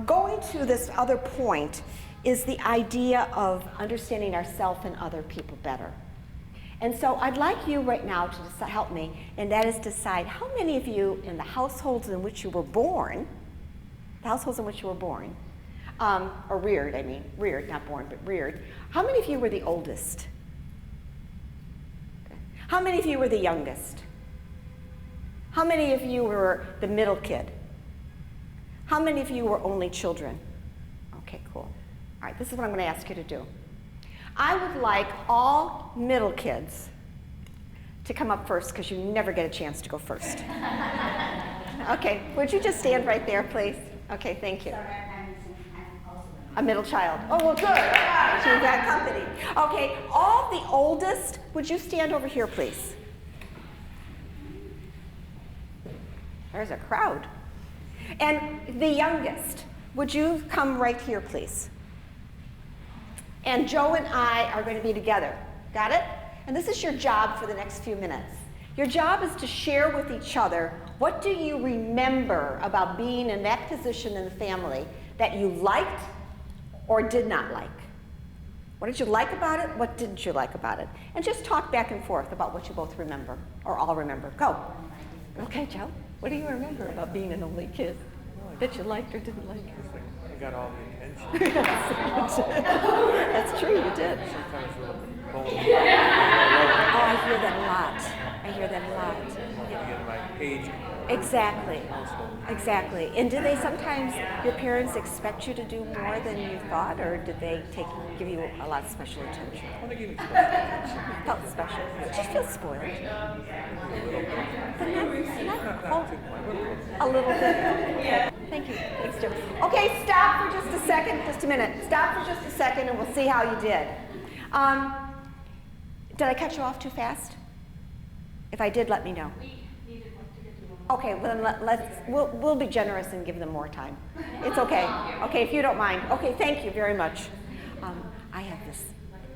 Going to this other point is the idea of understanding ourselves and other people better. And so I'd like you right now to help me, and that is decide how many of you in the households in which you were born, or reared, I mean, reared, not born, but reared, how many of you were the oldest? Okay. How many of you were the youngest? How many of you were the middle kid? How many of you were only children? Okay, cool. All right, this is what I'm going to ask you to do. I would like all middle kids to come up first, because you never get a chance to go first. Okay, would you just stand right there, please? Okay, thank you. A middle child. Oh, well, good. She's got company. Okay, all the oldest, would you stand over here, please? There's a crowd. And the youngest, would you come right here, please? And Joe and I are going to be together. Got it? And this is your job for the next few minutes. Your job is to share with each other, what do you remember about being in that position in the family that you liked or did not like? What did you like about it? What didn't you like about it? And just talk back and forth about what you both remember, or all remember. Go. Okay, Joe. What do you remember about being an only kid that you liked or didn't like? I got all the attention. That's true, you did. Sometimes a little bold. Oh, I hear that a lot. I hear that a lot. To get my age. Exactly. Exactly. And did they sometimes, your parents expect you to do more than you thought, or did they give you a lot of special attention? Well, they give me special attention. Felt special. Did you feel spoiled? But not a little bit. Okay. Thank you. Thanks, Jim. Okay, stop for just a second. Just a minute. Stop for just a second, and we'll see how you did. Did I cut you off too fast? If I did, let me know. Okay, well then we'll be generous and give them more time. It's okay. Okay, if you don't mind. Okay, thank you very much. I have this,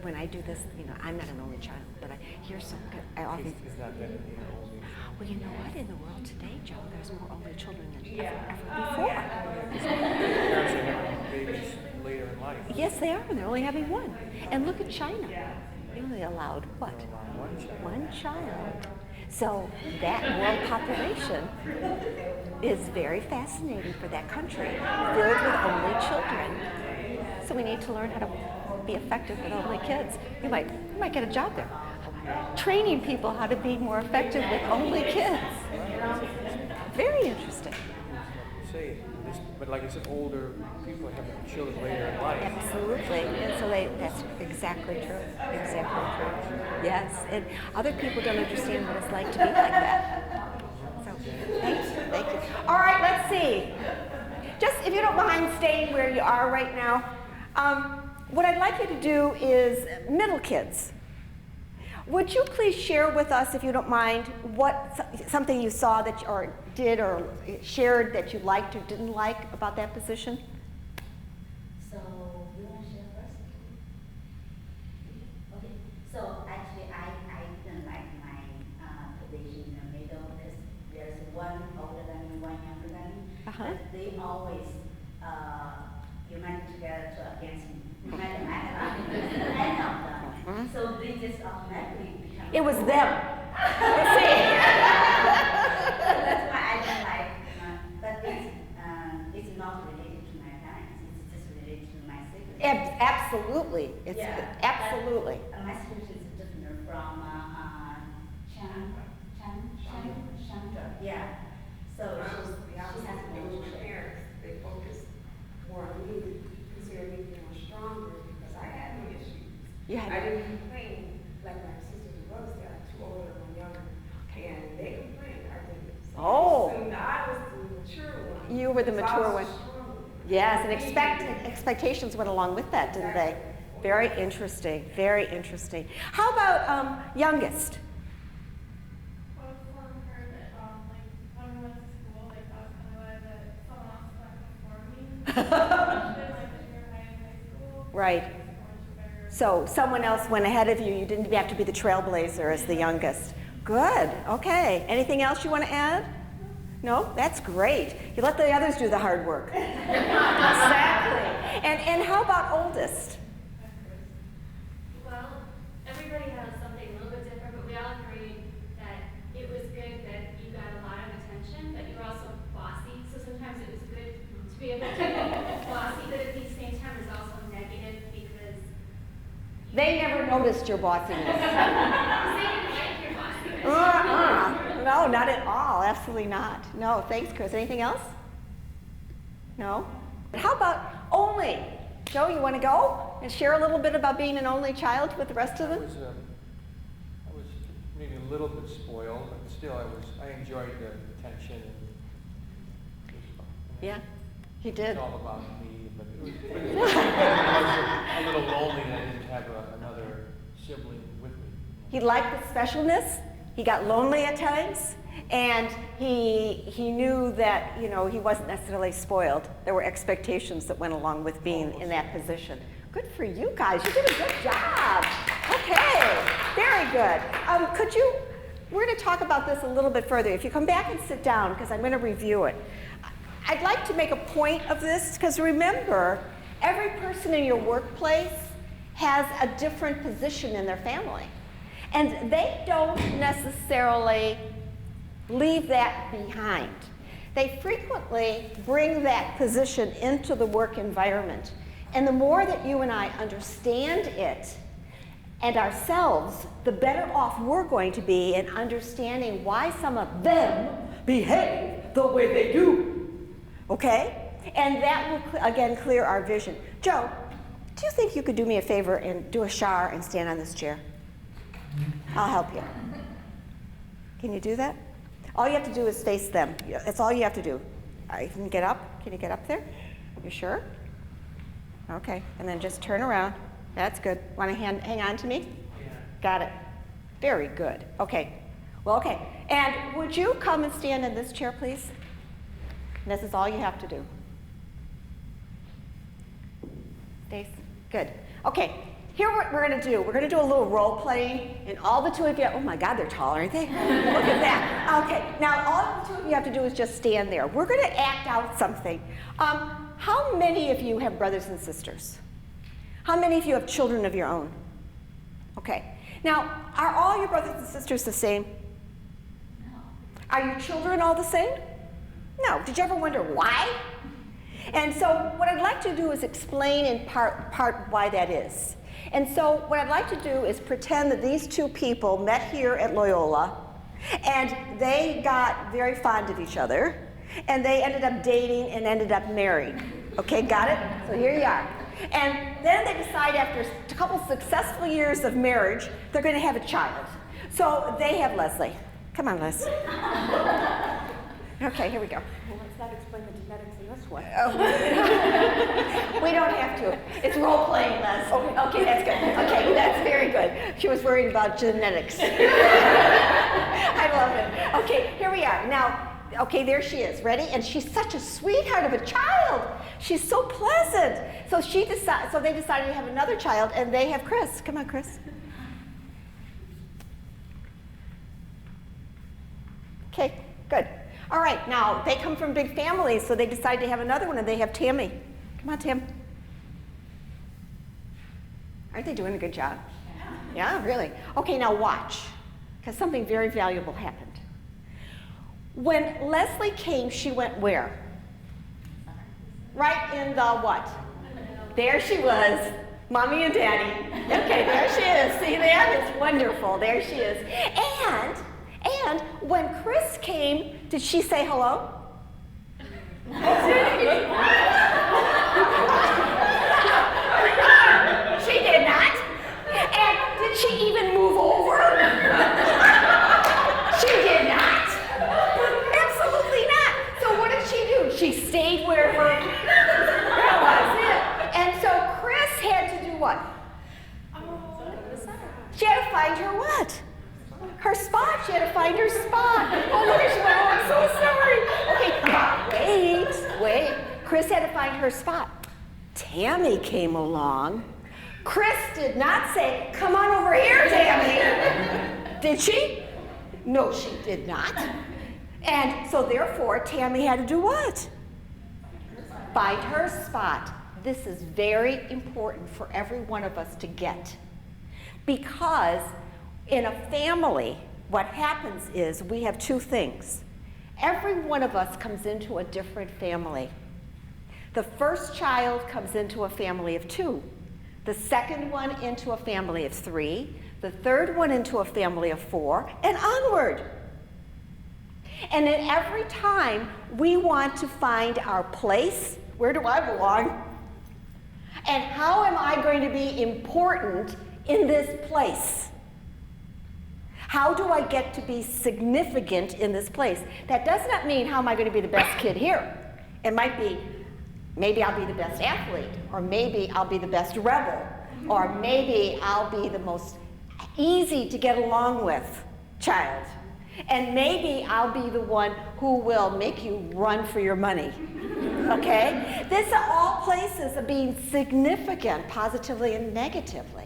when I do this, I'm not an only child, but I hear so good. I often. It's not that only. Well, you know what? In the world today, Joe, there's more only children than ever before. Parents are having babies later in life. Yes, they are. They're only having one. And look at China. They only allowed what? One child. So that world population is very fascinating for that country, filled with only children. So we need to learn how to be effective with only kids. You might get a job there, training people how to be more effective with only kids. Very interesting. But like I said, older people have children later in life. Absolutely, and so that's exactly true. Exactly true. Yes, and other people don't understand what it's like to be like that. So, thank you. All right, let's see. Just if you don't mind staying where you are right now, what I'd like you to do is middle kids. Would you please share with us, if you don't mind, something you saw that or did or shared that you liked or didn't like about that position? So you want to share first? Okay. So actually, I didn't like my position in the middle because there's one older than me, one younger than me. But they always united together against me. No matter I have them. So they just automatically become. It was them. That's why I don't like. But it's not related to my parents. It's just related to my siblings. Absolutely. It's absolutely. My siblings is different from Chandra. Yeah. So she has no parents. They focus more on me, consider me more stronger because I had no issues. I didn't complain like my sisters and brothers that are too older and younger. And they complained. I didn't. So I was the mature one. You were the mature one. Yes, and expectations went along with that, didn't they? Very interesting. Very interesting. How about youngest? Well, someone heard that, when we went to school, I was kind of glad that someone else went before me. Especially in junior high and high school. Right. So someone else went ahead of you. You didn't have to be the trailblazer as the youngest. Good. Okay. Anything else you want to add? No? That's great. You let the others do the hard work. Exactly. And how about oldest? Well, everybody has something a little bit different, but we all agreed that it was good that you got a lot of attention, but you were also bossy. So sometimes it was good to be able to be bossy, but at the same time it was also negative because They never noticed your bossiness. they didn't like your bossiness. No, not at all. Absolutely not. No, thanks, Chris. Anything else? No? How about only? Joe, you want to go and share a little bit about being an only child with the rest of I them? was maybe a little bit spoiled, but still I enjoyed the attention and it was fun. Yeah, he It's did. all about me, but it was a little lonely that I didn't have another sibling with me. He liked the specialness. He got lonely at times, and he knew that, you know, he wasn't necessarily spoiled. There were expectations that went along with being in that position. Good for you guys. You did a good job. Okay, very good. We're going to talk about this a little bit further. If you come back and sit down, because I'm going to review it. I'd like to make a point of this, because remember, every person in your workplace has a different position in their family. And they don't necessarily leave that behind. They frequently bring that position into the work environment. And the more that you and I understand it and ourselves, the better off we're going to be in understanding why some of them behave the way they do. Okay? And that will, again, clear our vision. Joe, do you think you could do me a favor and do a shar and stand on this chair? I'll help you. Can you do that? All you have to do is face them. That's all you have to do. You can get up. Can you get up there? You sure? Okay. And then just turn around. That's good. Want to hang on to me? Yeah. Got it. Very good. Okay. Well, okay. And would you come and stand in this chair, please? And this is all you have to do. Stace? Good. Okay. Here what we're going to do. We're going to do a little role playing, and all the two of you, oh my God, they're tall, aren't they? Look at that. Okay, now all the two of you have to do is just stand there. We're going to act out something. How many of you have brothers and sisters? How many of you have children of your own? Okay. Now, are all your brothers and sisters the same? No. Are your children all the same? No. Did you ever wonder why? And so what I'd like to do is explain in part why that is. And so what I'd like to do is pretend that these two people met here at Loyola, and they got very fond of each other, and they ended up dating and ended up married. Okay, got it? So here you are. And then they decide after a couple successful years of marriage, they're going to have a child. So they have Leslie. Come on, Les. Okay, here we go. Well, let's not explain the genetics in this one. We don't have to. It's role playing, Les. Okay, that's good. Okay, that's very good. She was worried about genetics. I love it. Okay, here we are. Now, okay, there she is. Ready? And she's such a sweetheart of a child. She's so pleasant. So they decided to have another child, and they have Chris. Come on, Chris. Okay, good. All right, now they come from big families, so they decide to have another one, and they have Tammy. Come on, Tim. Aren't they doing a good job? Yeah, really. Okay, now watch, because something very valuable happened. When Leslie came, she went where? Right in the what? There she was, Mommy and Daddy. Okay, there she is. See that? It's wonderful. There she is. And when Chris came, did she say hello? She did not. And did she even move over? She did not. Absolutely not. So what did she do? She stayed where that was it. And so Chris had to do what? She had to find her what? Her spot. She had to find her spot. Oh, look at she went, oh, I'm so sorry. Okay, but wait. Chris had to find her spot. Tammy came along. Chris did not say, come on over here, Tammy. Did she? No, she did not. And so therefore, Tammy had to do what? Find her spot. This is very important for every one of us to get. Because in a family, what happens is we have two things. Every one of us comes into a different family. The first child comes into a family of 2. The second one into a family of 3. The third one into a family of 4, and onward. And at every time, we want to find our place. Where do I belong? And how am I going to be important in this place? How do I get to be significant in this place? That does not mean how am I going to be the best kid here. It might be, maybe I'll be the best athlete, or maybe I'll be the best rebel, or maybe I'll be the most easy to get along with child. And maybe I'll be the one who will make you run for your money. Okay? These are all places of being significant, positively and negatively.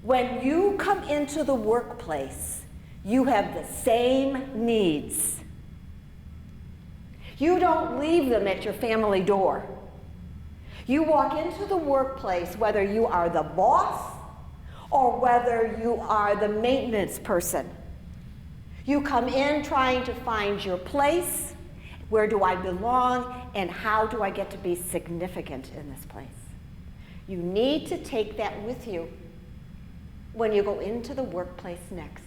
When you come into the workplace, you have the same needs. You don't leave them at your family door. You walk into the workplace whether you are the boss or whether you are the maintenance person. You come in trying to find your place, where do I belong, and how do I get to be significant in this place? You need to take that with you when you go into the workplace next.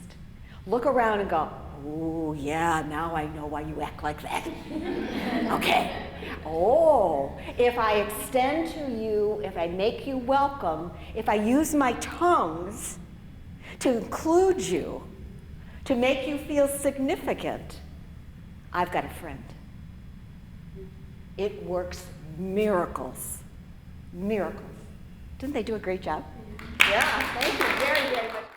Look around and go, oh yeah, now I know why you act like that. Okay. Oh, if I extend to you, if I make you welcome, if I use my tongues to include you, to make you feel significant, I've got a friend. It works miracles. Miracles. Didn't they do a great job? Yeah, thank you very, very much.